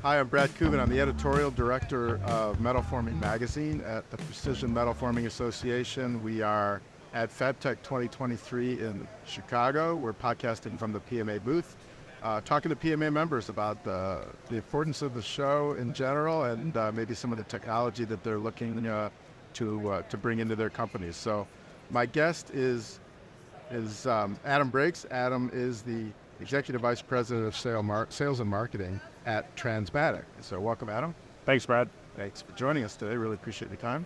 Hi, I'm Brad Kuvin. I'm the editorial director of MetalForming magazine at the Precision Metal Forming Association. We are at FABTECH 2023 in Chicago. We're podcasting from the PMA booth, talking to PMA members about the importance of the show in general and maybe some of the technology that they're looking to bring into their companies. So my guest is Adam Breaks. Adam is the Executive Vice President of Sales and Marketing at Transmatic. So welcome, Adam. Thanks, Brad. Thanks for joining us today. Really appreciate your time.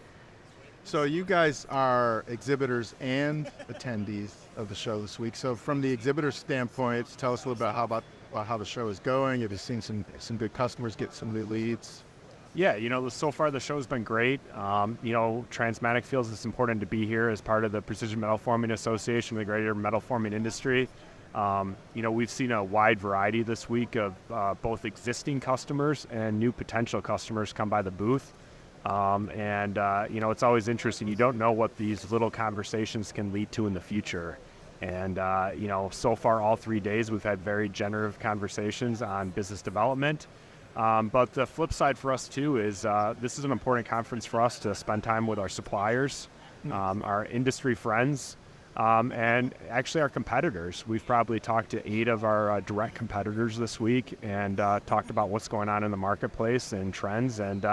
So you guys are exhibitors and attendees of the show this week. So from the exhibitor standpoint, tell us a little bit about how the show is going. Have you seen some good customers get some new leads? Yeah, so far the show's been great. Transmatic feels it's important to be here as part of the Precision Metal Forming Association, the greater metal forming industry. We've seen a wide variety this week of both existing customers and new potential customers come by the booth. It's always interesting. You don't know what these little conversations can lead to in the future. And, so far all 3 days we've had very generative conversations on business development. But the flip side for us too is this is an important conference for us to spend time with our suppliers, our industry friends, and actually our competitors. We've probably talked to 8 of our direct competitors this week and talked about what's going on in the marketplace and trends. And,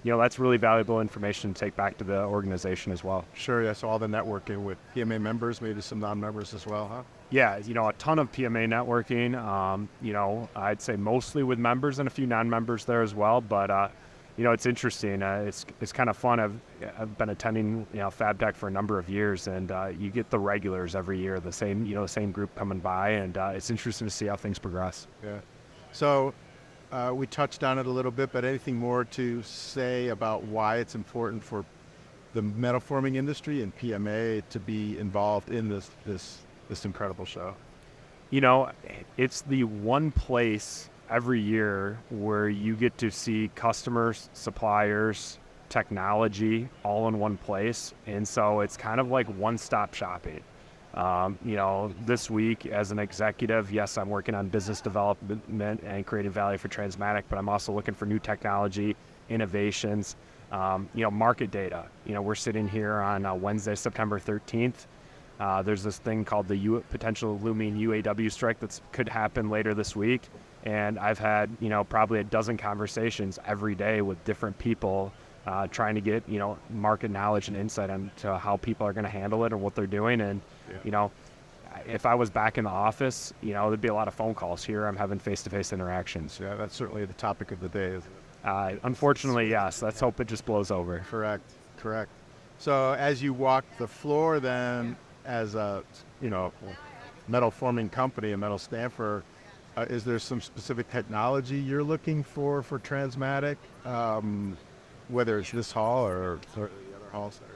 that's really valuable information to take back to the organization as well. Sure, yeah, so all the networking with PMA members, maybe some non-members as well, huh? Yeah, a ton of PMA networking, I'd say mostly with members and a few non-members there as well, but it's interesting. It's kind of fun. I've been attending, FABTECH for a number of years, and you get the regulars every year, the same group coming by, and it's interesting to see how things progress. Yeah. So we touched on it a little bit, but anything more to say about why it's important for the metal forming industry and PMA to be involved in this incredible show? It's the one place every year where you get to see customers, suppliers, technology all in one place. And so it's kind of like one-stop shopping. This week as an executive, yes, I'm working on business development and creating value for Transmatic, but I'm also looking for new technology, innovations, market data. We're sitting here on Wednesday, September 13th. There's this thing called the potential looming UAW strike that could happen later this week. And I've had, probably a dozen conversations every day with different people trying to get, market knowledge and insight into how people are going to handle it and what they're doing. And, if I was back in the office, there'd be a lot of phone calls. Here I'm having face-to-face interactions. Yeah, that's certainly the topic of the day, isn't it? Unfortunately, yes. Let's hope it just blows over. Correct. So as you walk the floor then, as a, metal forming company, a metal stamper, is there some specific technology you're looking for Transmatic, whether it's this hall or the other halls that are here?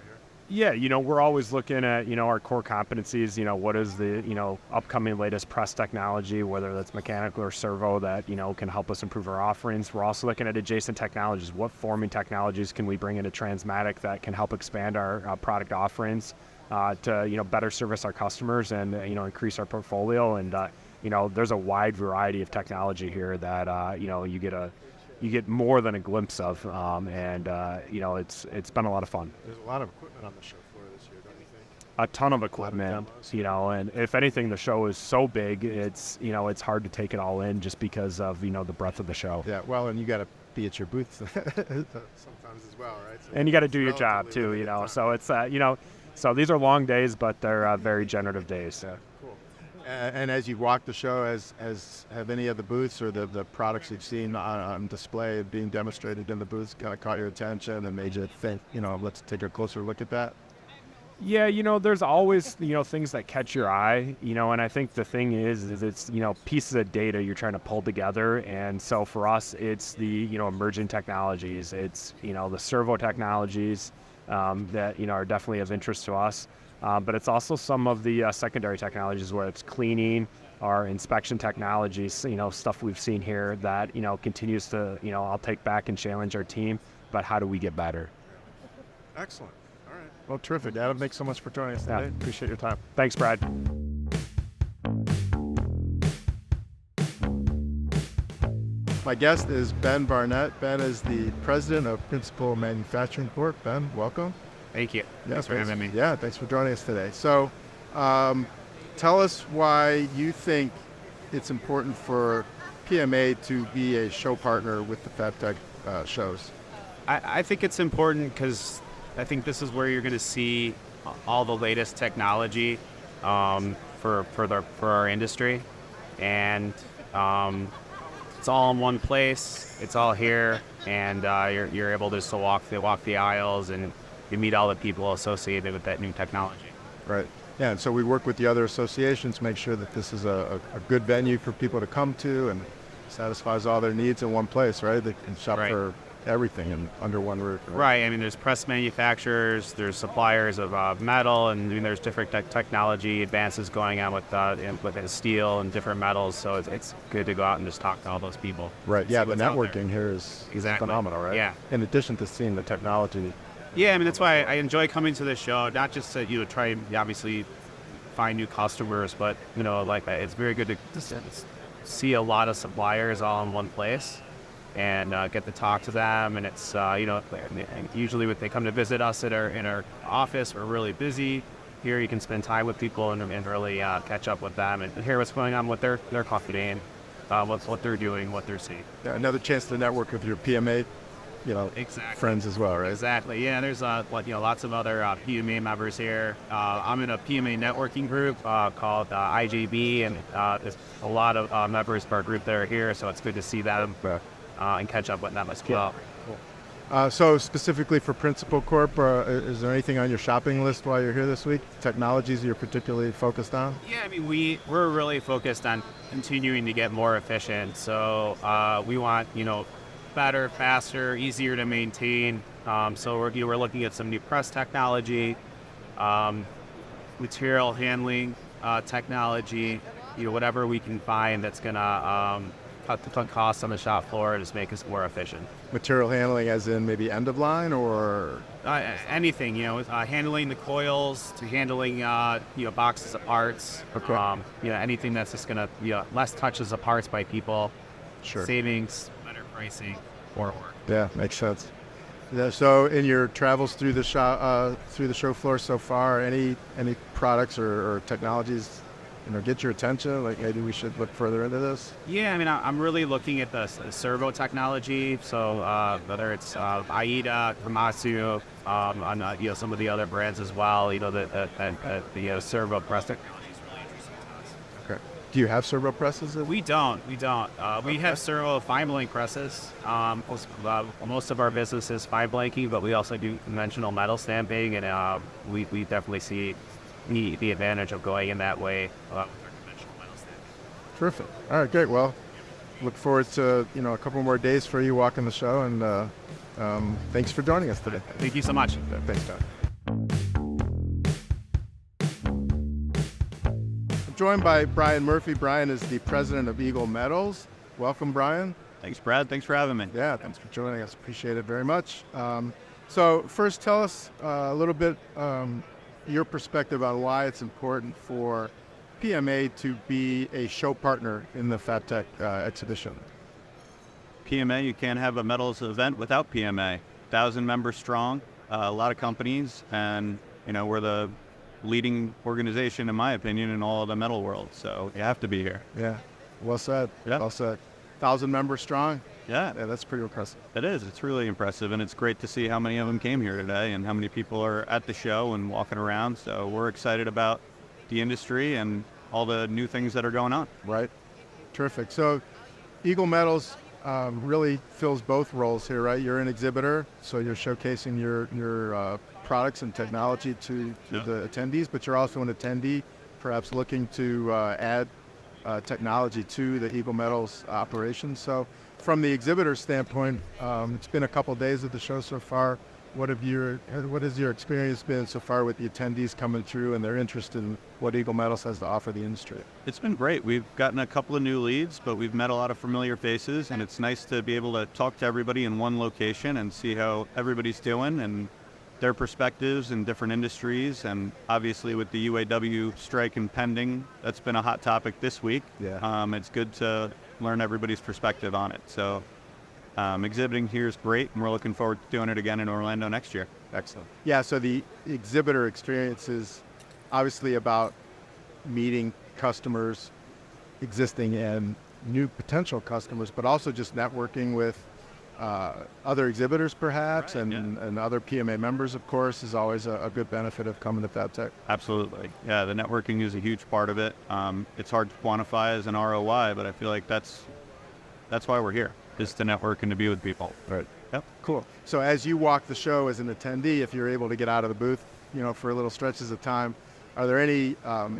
Yeah, we're always looking at, our core competencies, what is the, upcoming latest press technology, whether that's mechanical or servo that, can help us improve our offerings. We're also looking at adjacent technologies. What forming technologies can we bring into Transmatic that can help expand our product offerings to, better service our customers and, increase our portfolio. And, there's a wide variety of technology here that, you get more than a glimpse of, it's been a lot of fun. There's a lot of equipment on the show floor this year, don't you think? A ton of equipment, and if anything, the show is so big, it's hard to take it all in just because of, the breadth of the show. Yeah, well, and you got to be at your booth sometimes as well, right? So and you got to do your job too, so it's, so these are long days, but they're very generative days. Yeah. And as you walk the show, have any of the booths or the products you've seen on display being demonstrated in the booths kind of caught your attention and made you think, let's take a closer look at that? Yeah, there's always, things that catch your eye, and I think the thing is it's, pieces of data you're trying to pull together. And so for us, it's the, emerging technologies. It's, the servo technologies that, are definitely of interest to us. But it's also some of the secondary technologies where it's cleaning, our inspection technologies, stuff we've seen here that, continues to, I'll take back and challenge our team, but how do we get better? Excellent. All right. Well, terrific. Adam, thanks so much for joining us today. Appreciate your time. Thanks, Brad. My guest is Ben Barnett. Ben is the president of Principal Manufacturing Corp. Ben, welcome. Thank you. Yeah, Thanks for having me. Yeah, thanks for joining us today. So, tell us why you think it's important for PMA to be a show partner with the FABTECH shows. I think it's important because I think this is where you're going to see all the latest technology for our industry, and it's all in one place. It's all here, and you're able to just walk the aisles, and you meet all the people associated with that new technology. Right. Yeah, and so we work with the other associations to make sure that this is a good venue for people to come to and satisfies all their needs in one place, right? They can shop for everything under one roof. Right. I mean, there's press manufacturers, there's suppliers of metal, and I mean, there's different technology advances going on with steel and different metals. So it's good to go out and just talk to all those people. Right. Yeah. The networking here is phenomenal, right? Yeah. In addition to seeing the technology. Yeah. I mean, that's why I enjoy coming to this show. Not just to try and obviously find new customers, but it's very good to see a lot of suppliers all in one place. And get to talk to them, and it's usually when they come to visit us in our office, we're really busy. Here you can spend time with people and really catch up with them and hear what's going on with their company and what they're doing, what they're seeing. Yeah, another chance to network with your PMA, friends as well, right? Exactly. Yeah, there's lots of other PMA members here. I'm in a PMA networking group called IJB, and there's a lot of members of our group that are here, so it's good to see them. And catch up with them as well. Cool. So specifically for Principal Corp, is there anything on your shopping list while you're here this week? Technologies you're particularly focused on? Yeah, I mean, we're really focused on continuing to get more efficient. So we want, better, faster, easier to maintain. So we're looking at some new press technology, material handling technology, whatever we can find that's going to cut costs on the shop floor and just make us more efficient. Material handling as in maybe end of line or? Anything, handling the coils to handling, boxes of parts. Okay. Anything that's just going to, less touches of parts by people. Sure. Savings, better pricing, more work. Yeah, makes sense. Yeah, so in your travels through the show floor so far, any products or technologies get your attention? Like maybe we should look further into this? Yeah, I mean, I'm really looking at the servo technology. So whether it's AIDA, Hamasu, on some of the other brands as well. The servo press technology is really interesting to us. Okay. Do you have servo presses? We don't. We have servo fine blank presses. Most of our business is fine blanking, but we also do conventional metal stamping, and we definitely see the advantage of going in that way with our conventional metal stamping. Terrific. All right, great. Well, look forward to a couple more days for you walking the show, and thanks for joining us today. Thank you so much. Thanks, John. I'm joined by Brian Murphy. Brian is the president of Eagle Metals. Welcome, Brian. Thanks, Brad. Thanks for having me. Yeah, thanks for joining us. Appreciate it very much. So first, tell us a little bit your perspective on why it's important for PMA to be a show partner in the FABTECH exhibition. PMA, you can't have a metals event without PMA. 1,000 members strong, a lot of companies, and we're the leading organization, in my opinion, in all of the metal world. So you have to be here. Yeah, well said. Yeah. Well said. 1,000 members strong. Yeah, that's pretty impressive. It is. It's really impressive, and it's great to see how many of them came here today and how many people are at the show and walking around. So we're excited about the industry and all the new things that are going on. Right. Terrific. So Eagle Metals really fills both roles here, right? You're an exhibitor, so you're showcasing your products and technology to the attendees, but you're also an attendee, perhaps looking to add technology to the Eagle Metals operations. So from the exhibitor standpoint, it's been a couple days of the show so far. What has your experience been so far with the attendees coming through and their interest in what Eagle Metals has to offer the industry? It's been great. We've gotten a couple of new leads, but we've met a lot of familiar faces, and it's nice to be able to talk to everybody in one location and see how everybody's doing and their perspectives in different industries. And obviously with the UAW strike impending, that's been a hot topic this week. Yeah. It's good to learn everybody's perspective on it. So exhibiting here is great, and we're looking forward to doing it again in Orlando next year. Excellent. Yeah, so the exhibitor experience is obviously about meeting customers, existing and new potential customers, but also just networking with other exhibitors perhaps, Right, and other PMA members, of course, is always a good benefit of coming to FABTECH. Absolutely. Yeah, the networking is a huge part of it. It's hard to quantify as an ROI, but I feel like that's why we're here, is to network and to be with people. Right. Yep. Cool. So as you walk the show as an attendee, if you're able to get out of the booth, for little stretches of time, are there any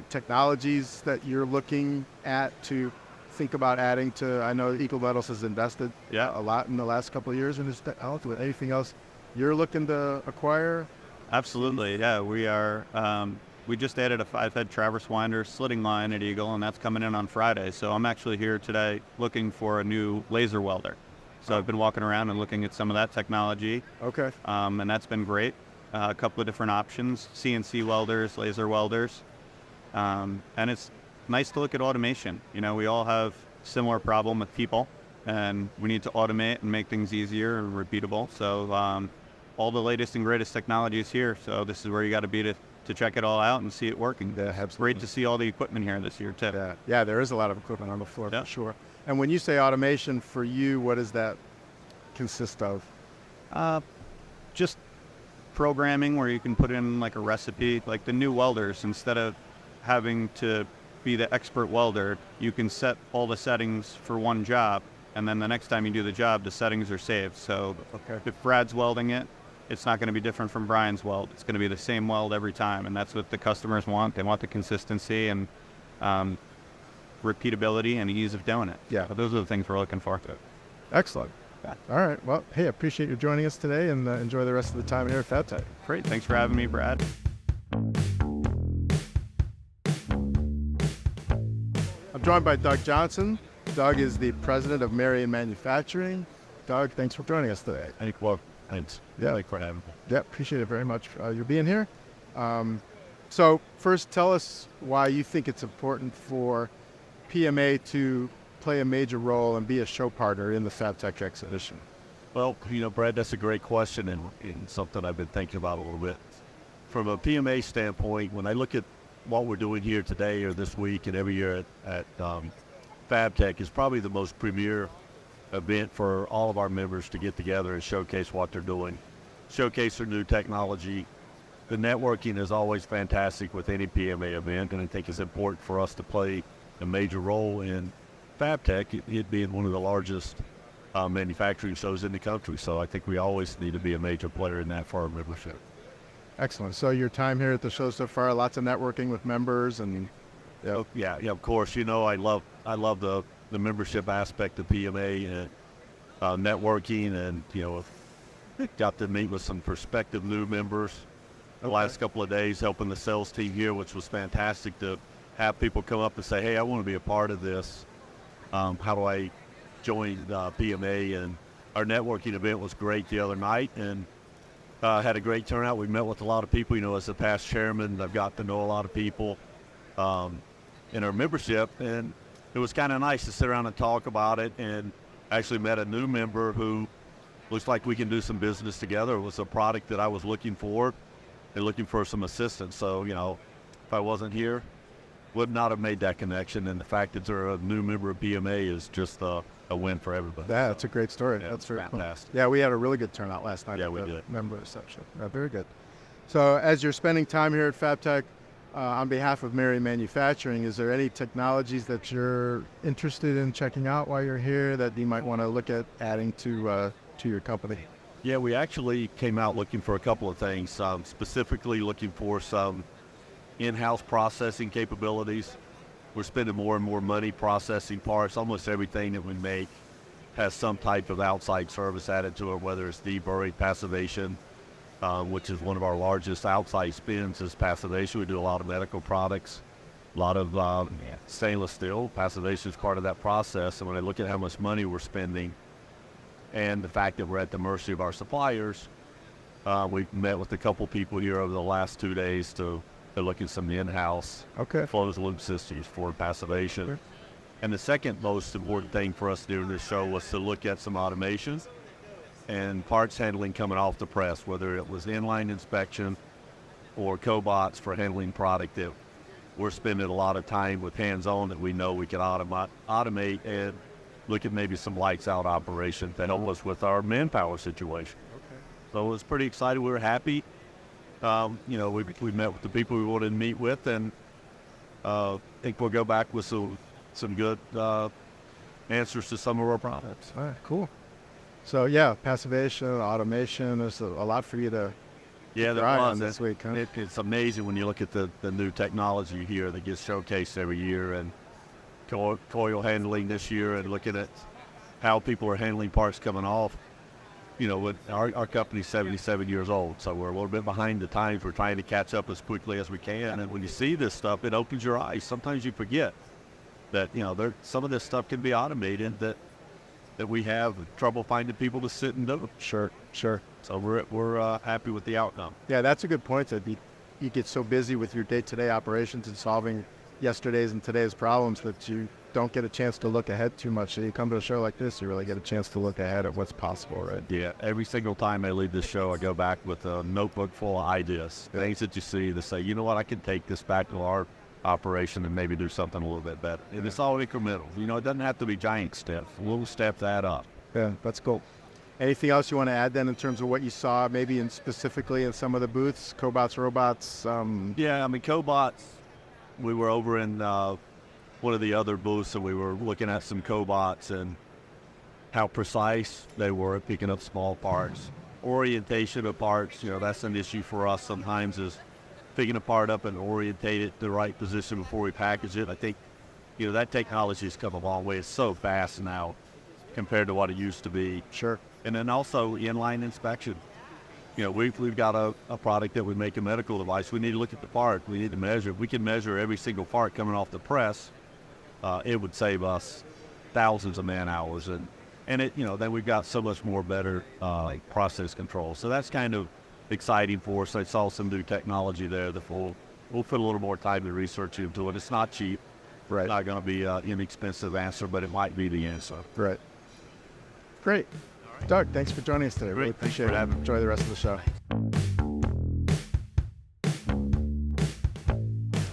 technologies that you're looking at to think about adding to? I know Eagle Metals has invested a lot in the last couple of years in this technology. With anything else you're looking to acquire? Absolutely. Yeah, we are. We just added a 5-head traverse winder slitting line at Eagle, and that's coming in on Friday. So I'm actually here today looking for a new laser welder. So I've been walking around and looking at some of that technology. Okay. And that's been great. A couple of different options: CNC welders, laser welders, and it's nice to look at automation. We all have similar problem with people, and we need to automate and make things easier and repeatable. So all the latest and greatest technology is here. So this is where you got to be to check it all out and see it working. Yeah, it's great to see all the equipment here this year too. Yeah, there is a lot of equipment on the floor for sure. And when you say automation for you, what does that consist of? Just programming where you can put in like a recipe. Like the new welders, instead of having to be the expert welder, you can set all the settings for one job, and then the next time you do the job, the settings are saved. So if Brad's welding it, it's not going to be different from Brian's weld. It's going to be the same weld every time, and that's what the customers want. They want the consistency and repeatability and ease of doing it. Yeah, so those are the things we're looking for. Excellent. All right. Well, hey, I appreciate you joining us today, and enjoy the rest of the time here at FABTECH. Great. Thanks for having me, Brad. I'm joined by Doug Johnson. Doug is the president of Marion Manufacturing. Doug, thanks for joining us today. Thanks. Yeah. Thanks for having me. Yeah, appreciate it very much you being here. So first, tell us why you think it's important for PMA to play a major role and be a show partner in the FABTECH exhibition. Well, Brad, that's a great question and something I've been thinking about a little bit. From a PMA standpoint, when I look at what we're doing here today or this week and every year at FABTECH, is probably the most premier event for all of our members to get together and showcase what they're doing, showcase their new technology. The networking is always fantastic with any PMA event, and I think it's important for us to play a major role in FABTECH, it being one of the largest manufacturing shows in the country. So I think we always need to be a major player in that for our membership. Excellent. So your time here at the show so far, lots of networking with members and yeah, of course. I love the membership aspect of PMA and networking, and got to meet with some prospective new members the last couple of days, helping the sales team here, which was fantastic to have people come up and say, hey, I want to be a part of this. How do I join PMA? And our networking event was great the other night, and had a great turnout. We met with a lot of people. As a past chairman, I've got to know a lot of people in our membership, and it was kind of nice to sit around and talk about it, and actually met a new member who looks like we can do some business together. It was a product that I was looking for and looking for some assistance. So, if I wasn't here, would not have made that connection, and the fact that they're a new member of PMA is just a win for everybody. Yeah, that's a great story. Yeah, that's fantastic. Cool. Yeah, we had a really good turnout last night. Yeah, we did. Member reception. Very good. So as you're spending time here at FABTECH, on behalf of Marion Manufacturing, is there any technologies that you're interested in checking out while you're here that you might want to look at adding to your company? Yeah, we actually came out looking for a couple of things, specifically looking for some in-house processing capabilities. We're spending more and more money processing parts. Almost everything that we make has some type of outside service added to it, whether it's deburring, passivation, which is one of our largest outside spends is passivation. We do a lot of medical products, a lot of stainless steel. Passivation is part of that process. And when I look at how much money we're spending and the fact that we're at the mercy of our suppliers, we've met with a couple people here over the last 2 days to look at some in-house closed loop systems for passivation. And the second most important thing for us during this show was to look at some automation and parts handling coming off the press, whether it was inline inspection or cobots for handling product that we're spending a lot of time with hands-on that we know we can automate and look at maybe some lights-out operation to help us with our manpower situation. Okay. So it was pretty excited. We were happy. We met with the people we wanted to meet with, and I think we'll go back with some good answers to some of our problems. All right, cool. So yeah, passivation, automation, there's a lot for you to Yeah, there try was. on this week, huh? It's amazing when you look at the new technology here that gets showcased every year, and coil handling this year, and looking at how people are handling parts coming off. With our company's 77 years old, so we're a little bit behind the times. We're trying to catch up as quickly as we can, and when you see this stuff, it opens your eyes. Sometimes you forget that some of this stuff can be automated, that we have trouble finding people to sit and do. Sure. So we're happy with the outcome. Yeah, that's a good point. That you get so busy with your day-to-day operations and solving yesterday's and today's problems that you don't get a chance to look ahead too much. So you come to a show like this, you really get a chance to look ahead at what's possible, right? Yeah, every single time I leave this show, I go back with a notebook full of ideas, things that you see to say, you know what, I can take this back to our operation and maybe do something a little bit better. And it's all incremental. It doesn't have to be giant steps. We'll step that up. Yeah, that's cool. Anything else you want to add then in terms of what you saw, maybe specifically in some of the booths, cobots, robots? Yeah, cobots, we were over in one of the other booths, and we were looking at some cobots and how precise they were at picking up small parts. Orientation of parts, that's an issue for us sometimes, is picking a part up and orientate it to the right position before we package it. I think, that technology has come a long way. It's so fast now compared to what it used to be. Sure. And then also inline inspection. We've got a product that we make a medical device. We need to look at the part. We need to measure. If we can measure every single part coming off the press, it would save us thousands of man hours. And then we've got so much more better process control. So that's kind of exciting for us. I saw some new technology there that we'll put a little more time to research into it. It's not cheap. Right. It's not going to be an inexpensive answer, but it might be the answer. Right. Great. Doug, thanks for joining us today. Really Thanks appreciate for it. having me. Enjoy the rest of the show.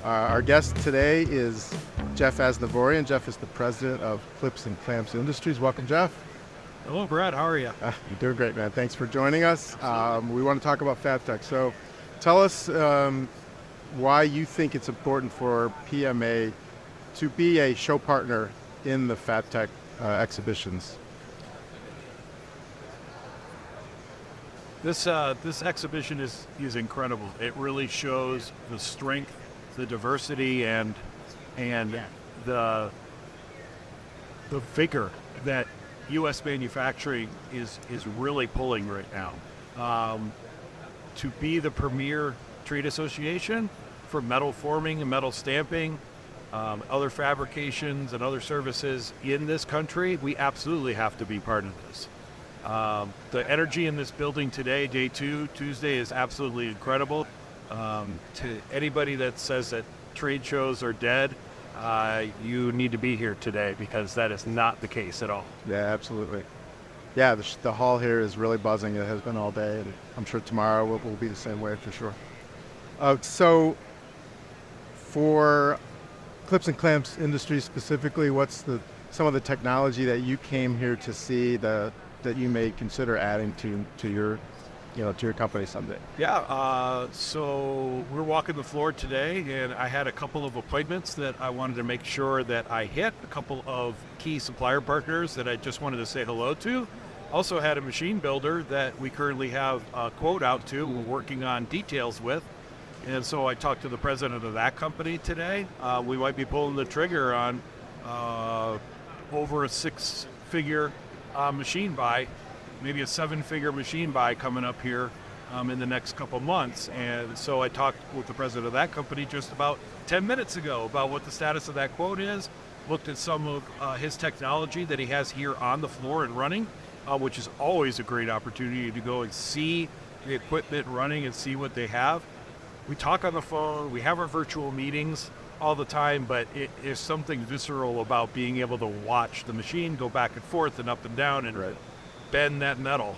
Our guest today is Jeff Asnavorian. Jeff is the president of Clips and Clamps Industries. Welcome, Jeff. Hello, Brad. How are you? You're doing great, man. Thanks for joining us. We want to talk about FABTECH. So tell us why you think it's important for PMA to be a show partner in the FABTECH exhibitions. This exhibition is incredible. It really shows the strength, the diversity, and the vigor that U.S. manufacturing is really pulling right now. To be the premier trade association for metal forming and metal stamping, other fabrications and other services in this country, we absolutely have to be part of this. The energy in this building today, day 2, Tuesday, is absolutely incredible. To anybody that says that trade shows are dead, you need to be here today, because that is not the case at all. Yeah, absolutely. Yeah, the hall here is really buzzing. It has been all day, and I'm sure tomorrow will be the same way for sure. So for Clips and Clamps Industries specifically, what's some of the technology that you came here to see that you may consider adding to your company someday? Yeah, so we're walking the floor today, and I had a couple of appointments that I wanted to make sure that I hit, a couple of key supplier partners that I just wanted to say hello to. Also had a machine builder that we currently have a quote out to, we're working on details with. And so I talked to the president of that company today. We might be pulling the trigger on over a 6-figure machine buy, maybe a 7-figure machine buy coming up here in the next couple months. And so I talked with the president of that company just about 10 minutes ago about what the status of that quote is, looked at some of his technology that he has here on the floor and running, which is always a great opportunity to go and see the equipment running and see what they have. We talk on the phone, we have our virtual meetings, all the time, but it is something visceral about being able to watch the machine go back and forth and up and down and bend that metal,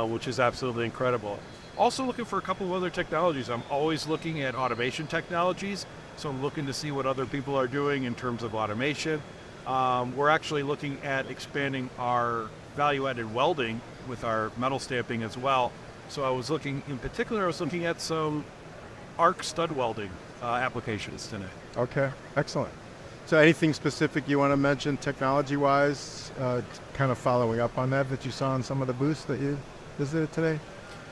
which is absolutely incredible. Also looking for a couple of other technologies. I'm always looking at automation technologies, so I'm looking to see what other people are doing in terms of automation. We're actually looking at expanding our value-added welding with our metal stamping as well. So I was looking at some arc stud welding applications today. Okay, excellent. So anything specific you want to mention technology-wise, kind of following up on that you saw in some of the booths that you visited today?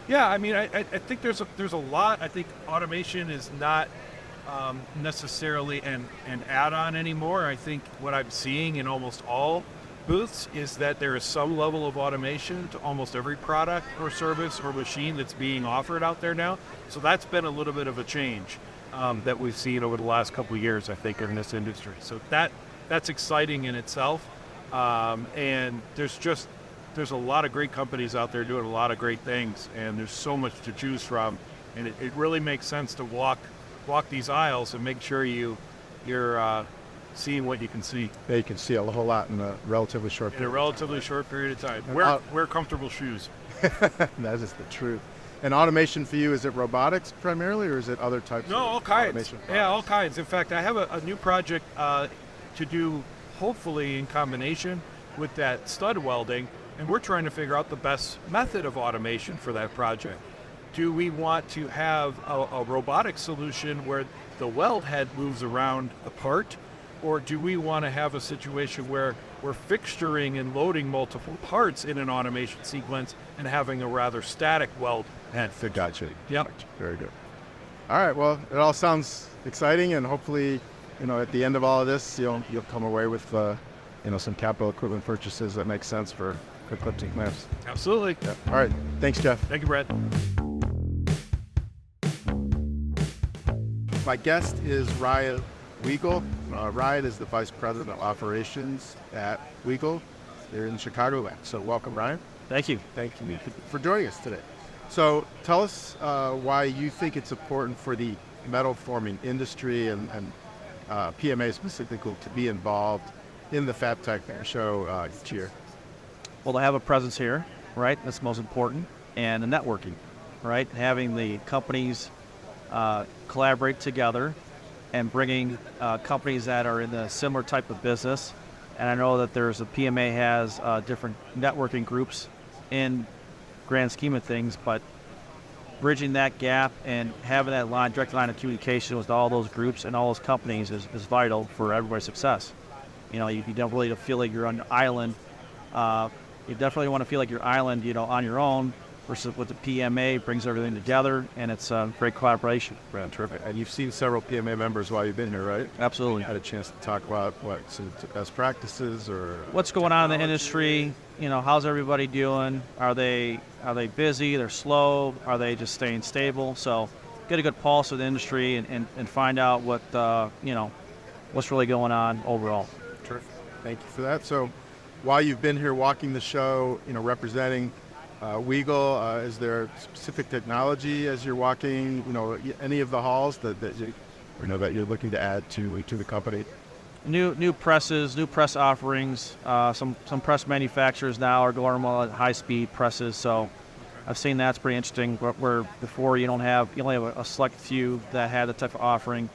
Yeah, I mean, I think there's a lot. I think automation is not necessarily an add-on anymore. I think what I'm seeing in almost all booths is that there is some level of automation to almost every product or service or machine that's being offered out there now. So that's been a little bit of a change that we've seen over the last couple of years, I think, in this industry. So that's exciting in itself. And there's a lot of great companies out there doing a lot of great things, and there's so much to choose from. And it really makes sense to walk these aisles and make sure you're seeing what you can see. Yeah, you can see a whole lot in a relatively short period. In a relatively short period of time. Wear comfortable shoes. That is the truth. And automation for you, is it robotics primarily, or is it other types of all kinds. automation products? Yeah, all kinds. In fact, I have a new project to do, hopefully in combination with that stud welding, and we're trying to figure out the best method of automation for that project. Do we want to have a robotic solution where the weld head moves around the part, or do we want to have a situation where we're fixturing and loading multiple parts in an automation sequence and having a rather static weld head? Gotcha. Yep. Very good. All right. Well, it all sounds exciting, and hopefully, at the end of all of this, you'll come away with, some capital equipment purchases that make sense for clipping lamps. Absolutely. Yeah. All right. Thanks, Jeff. Thank you, Brad. My guest is Riot Weigel. Riot is the Vice President of Operations at Weigel. They're in Chicagoland. So welcome, Ryan. Thank you. Thank you for joining us today. So tell us why you think it's important for the metal forming industry and PMA specifically to be involved in the FABTECH show each year. Well, to have a presence here, right? That's most important. And the networking, right? Having the companies collaborate together and bringing companies that are in the similar type of business. And I know that PMA has different networking groups in grand scheme of things, but bridging that gap and having that direct line of communication with all those groups and all those companies is vital for everybody's success. You don't really feel like you're on an island. You definitely want to feel like you're island, on your own, versus with the PMA brings everything together, and it's great collaboration. Right, terrific. And you've seen several PMA members while you've been here, right? Absolutely. Had a chance to talk about best practices or what's going on in the industry. How's everybody doing? Are they busy? They're slow? Are they just staying stable? So get a good pulse of the industry and find out what's really going on overall. Terrific. Thank you for that. So while you've been here walking the show, representing Weigel, is there specific technology as you're walking, any of the halls that you're looking to add to the company? New presses, new press offerings. Some press manufacturers now are going more high-speed presses, so I've seen that's pretty interesting. Where before you only have a select few that had the type of offering.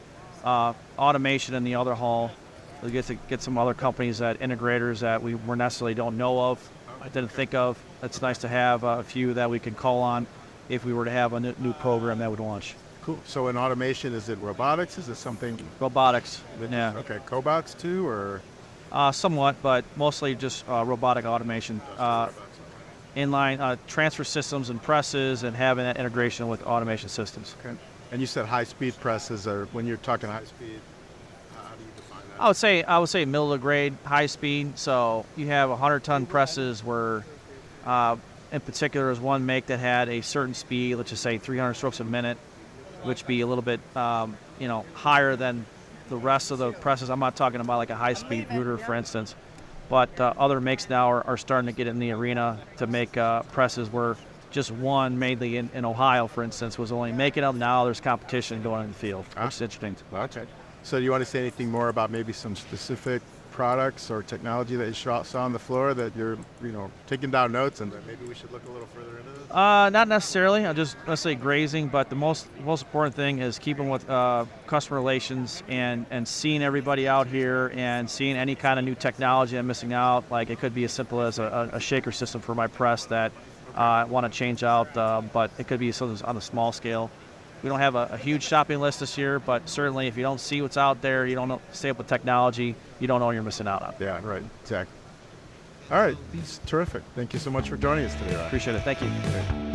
Automation in the other hall. We get some other companies integrators that we necessarily don't know of. I didn't think of. It's nice to have a few that we can call on if we were to have a new program that would launch. Cool. So in automation, is it robotics? Is it something? Robotics. Yeah. Okay. Cobots too, or? Somewhat, but mostly just robotic automation. Inline transfer systems and presses, and having that integration with automation systems. Okay. And you said high-speed presses, or when you're talking high-speed, how do you define that? I would say middle of the grade, high speed. So you have 100-ton presses where, in particular, there's one make that had a certain speed, let's just say 300 strokes a minute, which be a little bit, higher than the rest of the presses. I'm not talking about like a high-speed router, for instance, but other makes now are starting to get in the arena to make presses where just one, mainly in Ohio, for instance, was only making them. Now there's competition going in the field, which is interesting. Okay. So do you want to say anything more about maybe some specific products or technology that you saw on the floor that you're, taking down notes and that maybe we should look a little further into this? Not necessarily. I'm just, let's say, grazing, but the most important thing is keeping with customer relations and seeing everybody out here and seeing any kind of new technology I'm missing out. Like it could be as simple as a shaker system for my press that I want to change out, but it could be something on a small scale. We don't have a huge shopping list this year, but certainly if you don't see what's out there, you don't stay up with technology, you don't know what you're missing out on. Yeah, right. Exactly. All right. Terrific. Thank you so much for joining us today, Ryan. Appreciate it. Thank you.